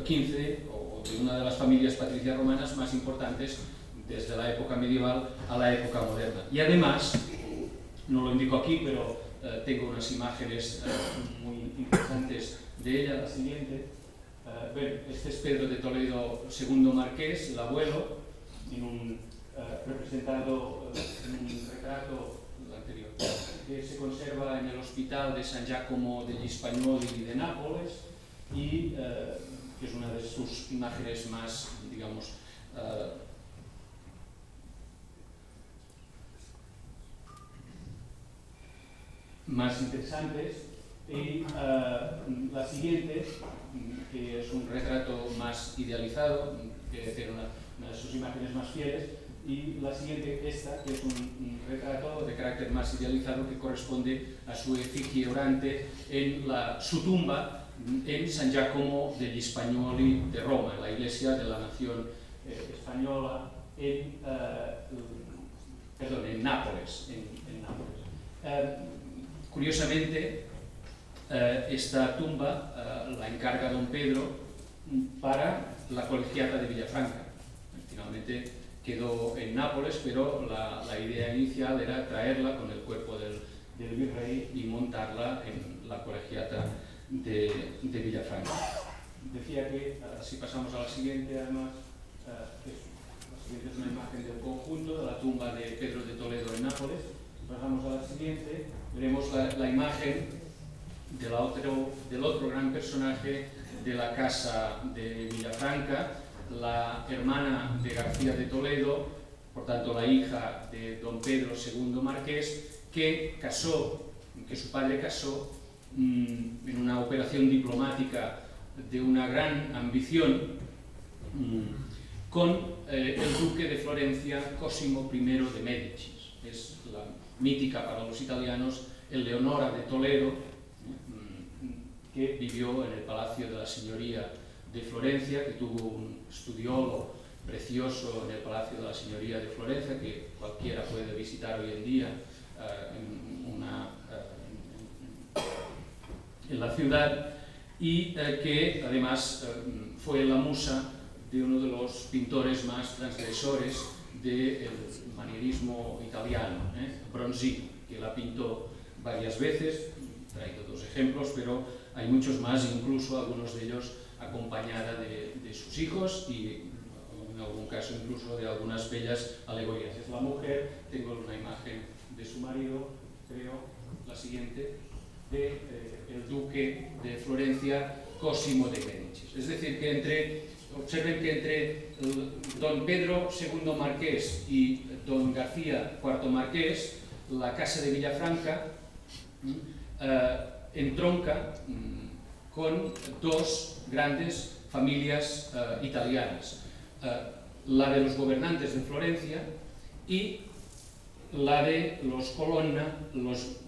XV o de una de las familias patricias romanas más importantes desde la época medieval a la época moderna. Y además, no lo indico aquí, pero tengo unas imágenes muy interesantes de ella, la siguiente. Este es Pedro de Toledo, segundo marqués, el abuelo, representado en un retrato anterior, que se conserva en el Hospital de San Giacomo degli Spagnoli de Nápoles y que es una de sus imágenes más, digamos, más interesantes. Y la siguiente, que es un retrato más idealizado, que es una de sus imágenes más fieles, y la siguiente, esta, que es un retrato de carácter más idealizado que corresponde a su efigie orante en su tumba en San Giacomo degli Spagnoli de Roma, en la iglesia de la nación española en Nápoles. Curiosamente, esta tumba la encarga don Pedro para la colegiata de Villafranca. Finalmente quedó en Nápoles, pero la idea inicial era traerla con el cuerpo del virrey y montarla en la colegiata de Villafranca. Decía que, si pasamos a la siguiente, además, la siguiente es una imagen del conjunto de la tumba de Pedro de Toledo en Nápoles. Pasamos a la siguiente, veremos la imagen del otro gran personaje de la casa de Villafranca, la hermana de García de Toledo, por tanto la hija de don Pedro II Marqués, que su padre casó en una operación diplomática de una gran ambición con el duque de Florencia, Cosimo I de Médicis. Es la mítica para los italianos Eleonora de Toledo, que vivió en el Palacio de la Señoría de Florencia, que tuvo un studiolo precioso en el Palacio de la Señoría de Florencia, que cualquiera puede visitar hoy en día en la ciudad, y que además fue la musa de uno de los pintores más transgresores del manierismo italiano, Bronzino, que la pintó varias veces. He traído dos ejemplos, pero hay muchos más, incluso algunos de ellos acompañada de sus hijos y en algún caso incluso de algunas bellas alegorías. Es la mujer, tengo una imagen de su marido, creo, la siguiente, del duque de Florencia, Cosimo de Médicis. Es decir, que observen que entre don Pedro II Marqués y don García IV Marqués, la casa de Villafranca entronca con dos grandes familias italianas, la de los gobernantes de Florencia y la de los Colonna,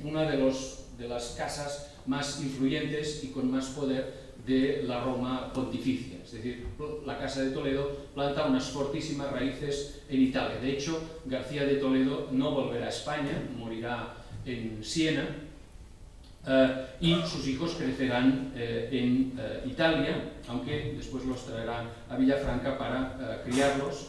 una de las casas más influyentes y con más poder de la Roma pontificia. Es decir, la Casa de Toledo planta unas fortísimas raíces en Italia. De hecho, García de Toledo no volverá a España, morirá en Siena, y sus hijos crecerán en Italia, aunque después los traerán a Villafranca para criarlos.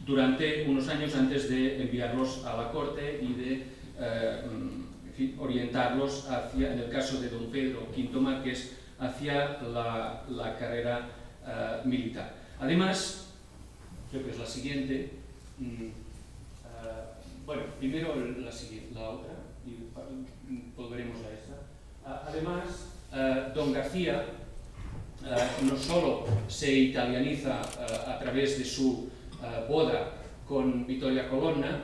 Durante unos años antes de enviarlos a la corte y de orientarlos hacia, en el caso de don Pedro V Márquez, hacia la carrera militar. Además, creo que es la siguiente, bueno, primero la otra y volveremos a esta. Además, don García no solo se italianiza a través de su boda con Vittoria Colonna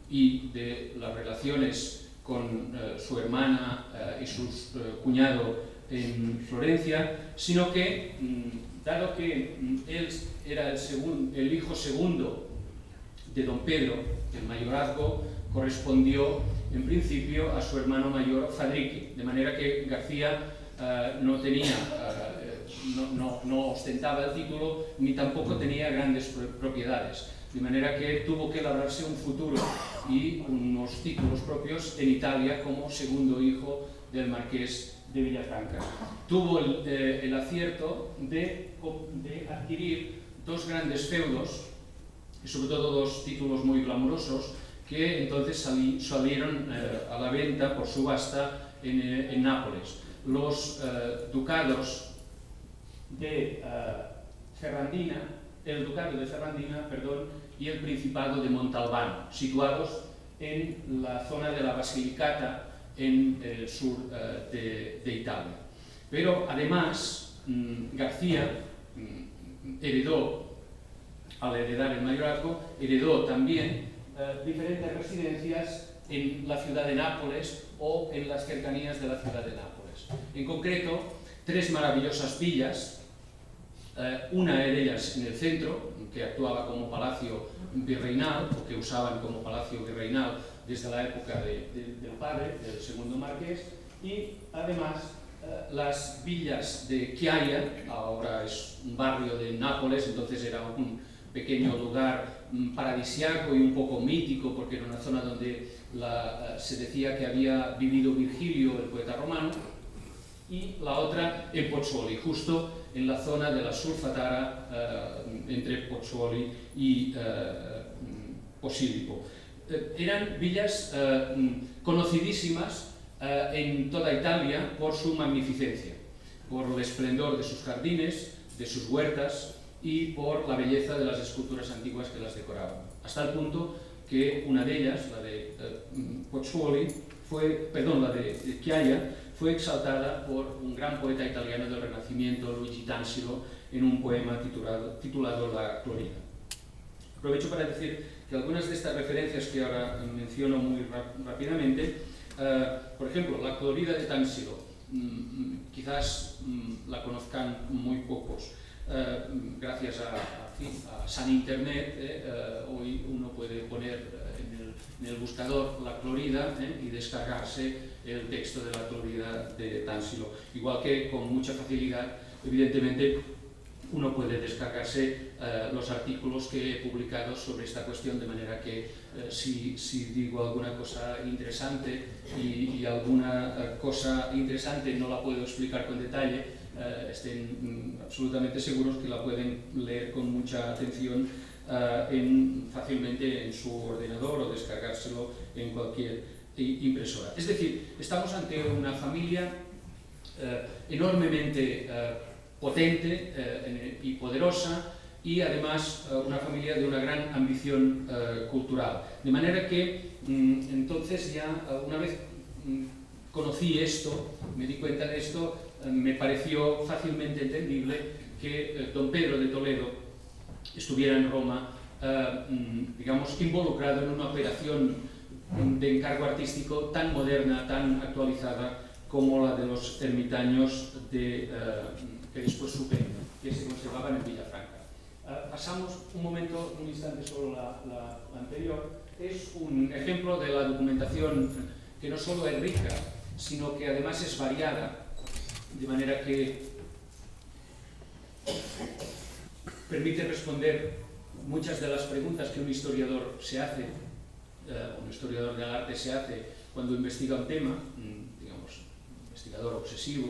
y de las relaciones con su hermana y su cuñado en Florencia, sino que, dado que él era el hijo segundo de don Pedro, el mayorazgo correspondió en principio a su hermano mayor Fadrique, de manera que García no ostentaba el título ni tampoco tenía grandes propiedades, de manera que tuvo que labrarse un futuro y unos títulos propios en Italia como segundo hijo del marqués de Villafranca. Tuvo el acierto de adquirir dos grandes feudos, y sobre todo dos títulos muy glamurosos, que entonces salieron a la venta por subasta en Nápoles. Los ducados de Ferrandina, el ducado de Ferrandina, y el principado de Montalbano, situados en la zona de la Basilicata, en el sur de Italia. Pero además, García heredó, al heredar el mayorazgo, heredó también diferentes residencias en la ciudad de Nápoles o en las cercanías de la ciudad de Nápoles. En concreto, tres maravillosas villas, una de ellas en el centro, que actuaba como palacio virreinal, o que usaban como palacio virreinal desde la época del padre, del segundo marqués, y además las villas de Chiaia, ahora es un barrio de Nápoles, entonces era un pequeño lugar paradisiaco y un poco mítico, porque era una zona donde se decía que había vivido Virgilio, el poeta romano, y la otra en Pozzuoli, justo en la zona de la Sulfatara, entre Pozzuoli y Posillipo. Eran villas conocidísimas en toda Italia por su magnificencia, por el esplendor de sus jardines, de sus huertas y por la belleza de las esculturas antiguas que las decoraban. Hasta el punto que una de ellas, la de Pozzuoli, la de Chiaia, fue exaltada por un gran poeta italiano del Renacimiento, Luigi Tansilo, en un poema titulado La Clorida. Aprovecho para decir que algunas de estas referencias que ahora menciono muy rápidamente, por ejemplo, La Clorida de Tansilo, quizás la conozcan muy pocos. Gracias a San Internet, hoy uno puede poner en el buscador La Clorida y descargarse el texto de La Clorida de Tansilo. Igual que con mucha facilidad, evidentemente, uno puede descargarse los artículos que he publicado sobre esta cuestión, de manera que si digo alguna cosa interesante y alguna cosa interesante no la puedo explicar con detalle, estén absolutamente seguros que la pueden leer con mucha atención fácilmente en su ordenador o descargárselo en cualquier impresora. Es decir, estamos ante una familia enormemente potente y poderosa, y además una familia de una gran ambición cultural. De manera que entonces ya una vez conocí esto, me di cuenta de esto, me pareció fácilmente entendible que don Pedro de Toledo estuviera en Roma, digamos, involucrado en una operación de encargo artístico tan moderna, tan actualizada como la de los ermitaños que después supe que se conservaban en Villafranca. Pasamos un instante sobre la anterior. Es un ejemplo de la documentación que no solo es rica, sino que además es variada, de manera que permite responder muchas de las preguntas que un historiador se hace, un historiador del arte se hace cuando investiga un tema, digamos, investigador obsesivo,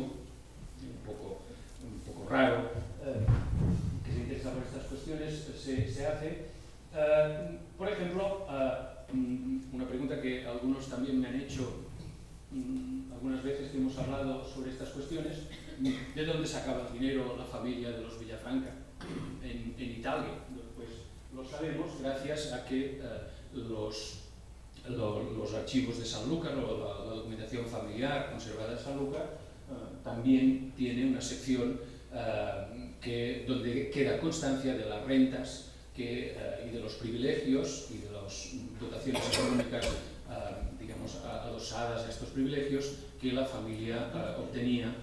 un poco raro, que se interesa por estas cuestiones, se hace. Por ejemplo, una pregunta que algunos también me han hecho algunas veces que hemos hablado sobre estas cuestiones: ¿de dónde sacaba el dinero la familia de los Villafranca en Italia? Pues lo sabemos gracias a que los archivos de Sanlúcar, o la documentación familiar conservada en Sanlúcar, también tiene una sección donde queda constancia de las rentas y de los privilegios y de las dotaciones económicas, digamos, adosadas a estos privilegios que la familia obtenía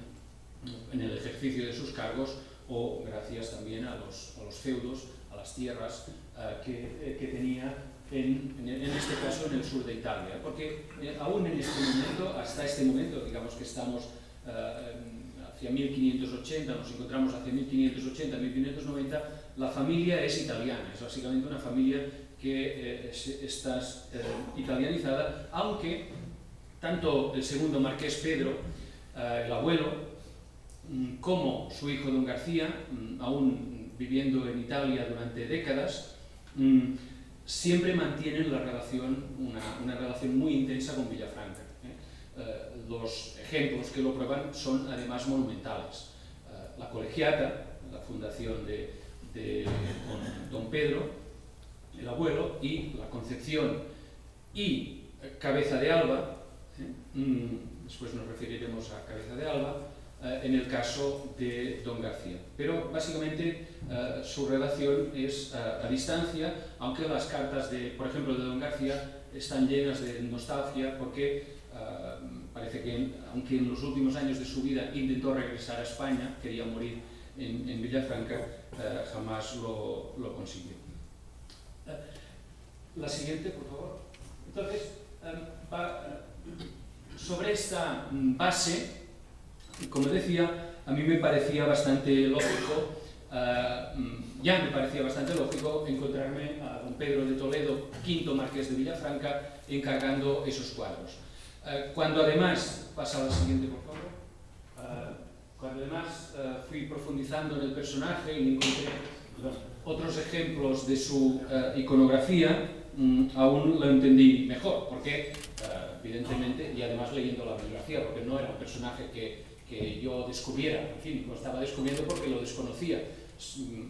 en el ejercicio de sus cargos, o gracias también a los feudos, a las tierras que tenía en este caso en el sur de Italia. Porque aún en este momento, hasta este momento, digamos que estamos hacia 1580, nos encontramos hacia 1580, 1590, la familia es italiana, es básicamente una familia que está italianizada, aunque tanto el segundo marqués Pedro, el abuelo, como su hijo don García, aún viviendo en Italia durante décadas, siempre mantienen una relación muy intensa con Villafranca. Los ejemplos que lo prueban son además monumentales. La Colegiata, la fundación de don Pedro, el abuelo, y la Concepción y Cabeza de Alba, después nos referiremos a Cabeza de Alba, en el caso de don García. Pero básicamente su relación es a distancia, aunque las cartas, por ejemplo, de don García están llenas de nostalgia porque parece que, aunque en los últimos años de su vida intentó regresar a España, quería morir en Villafranca, jamás lo consiguió. La siguiente, por favor. Entonces, sobre esta base, como decía, a mí me parecía bastante lógico, encontrarme a don Pedro de Toledo, quinto marqués de Villafranca, encargando esos cuadros. Cuando además, pasa a la siguiente por favor, cuando además fui profundizando en el personaje y encontré otros ejemplos de su iconografía, aún lo entendí mejor, porque evidentemente, y además leyendo la biografía, porque no era un personaje que yo descubriera, en fin, lo estaba descubriendo porque lo desconocía.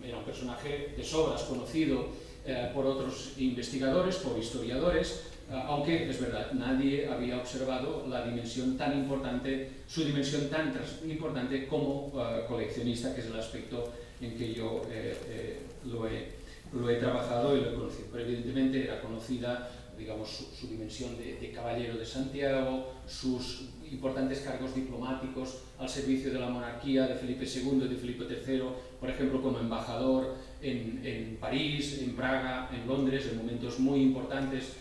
Era un personaje de sobras conocido por otros investigadores, por historiadores, aunque es verdad, nadie había observado la dimensión tan importante, su dimensión tan importante como coleccionista, que es el aspecto en que yo lo he trabajado y lo he conocido. Pero evidentemente era conocida, digamos, su dimensión de caballero de Santiago, sus importantes cargos diplomáticos al servicio de la monarquía de Felipe II y de Felipe III, por ejemplo, como embajador en París, en Praga, en Londres, en momentos muy importantes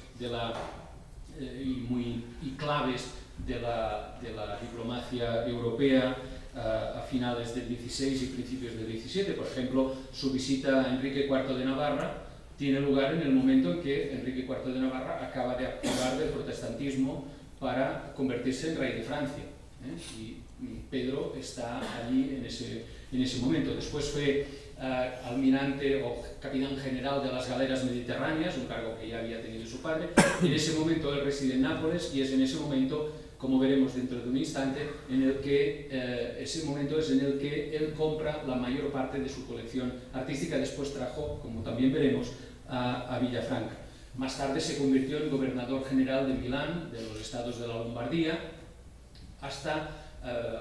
y claves de la diplomacia europea a finales del XVI y principios del XVII. Por ejemplo, su visita a Enrique IV de Navarra tiene lugar en el momento en que Enrique IV de Navarra acaba de abjurar del protestantismo para convertirse en rey de Francia. Y Pedro está allí en ese momento. Después fue almirante o capitán general de las galeras mediterráneas, un cargo que ya había tenido su padre. En ese momento él reside en Nápoles y es en ese momento, como veremos dentro de un instante, en el que él compra la mayor parte de su colección artística. Después trajo, como también veremos, a Villafranca. Más tarde se convirtió en gobernador general de Milán, de los estados de la Lombardía, hasta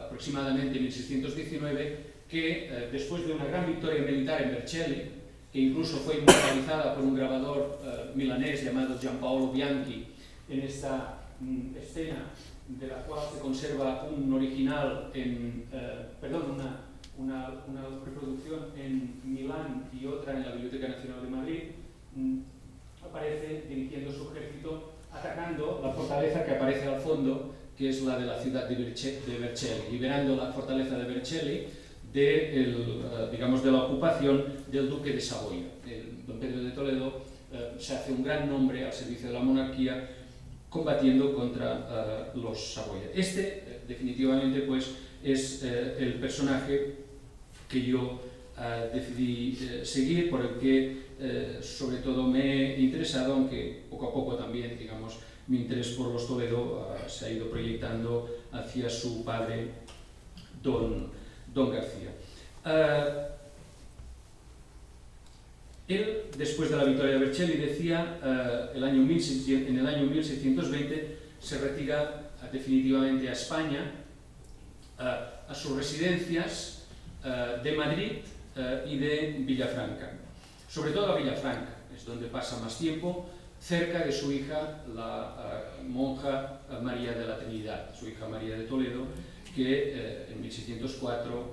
aproximadamente 1619, que después de una gran victoria militar en Vercelli, que incluso fue inmortalizada por un grabador milanés llamado Giampaolo Bianchi, en esta escena de la cual se conserva un original, una reproducción en Milán y otra en la Biblioteca Nacional de Madrid, aparece dirigiendo su ejército, atacando la fortaleza que aparece al fondo, que es la de la ciudad de Vercelli, liberando la fortaleza de Vercelli de la ocupación del duque de Saboya. Don Pedro de Toledo se hace un gran nombre al servicio de la monarquía combatiendo contra los Saboya. Definitivamente, pues, es el personaje que yo decidí seguir, por el que sobre todo me he interesado, aunque poco a poco también, digamos, mi interés por los Toledo se ha ido proyectando hacia su padre, don García. Él, después de la victoria de Vercelli, decía, en el año 1620 se retira definitivamente a España, a sus residencias de Madrid y de Villafranca. Sobre todo a Villafranca, es donde pasa más tiempo, cerca de su hija, la monja María de la Trinidad, su hija María de Toledo,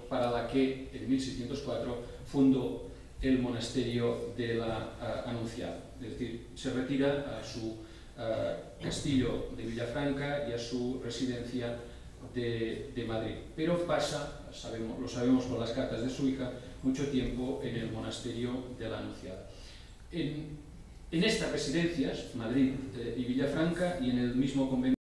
para la que en 1604 fundó el monasterio de la Anunciada. Es decir, se retira a su castillo de Villafranca y a su residencia de Madrid, pero pasa, lo sabemos por las cartas de su hija, mucho tiempo en el monasterio de la Anunciada. En estas residencias, Madrid y Villafranca, y en el mismo convento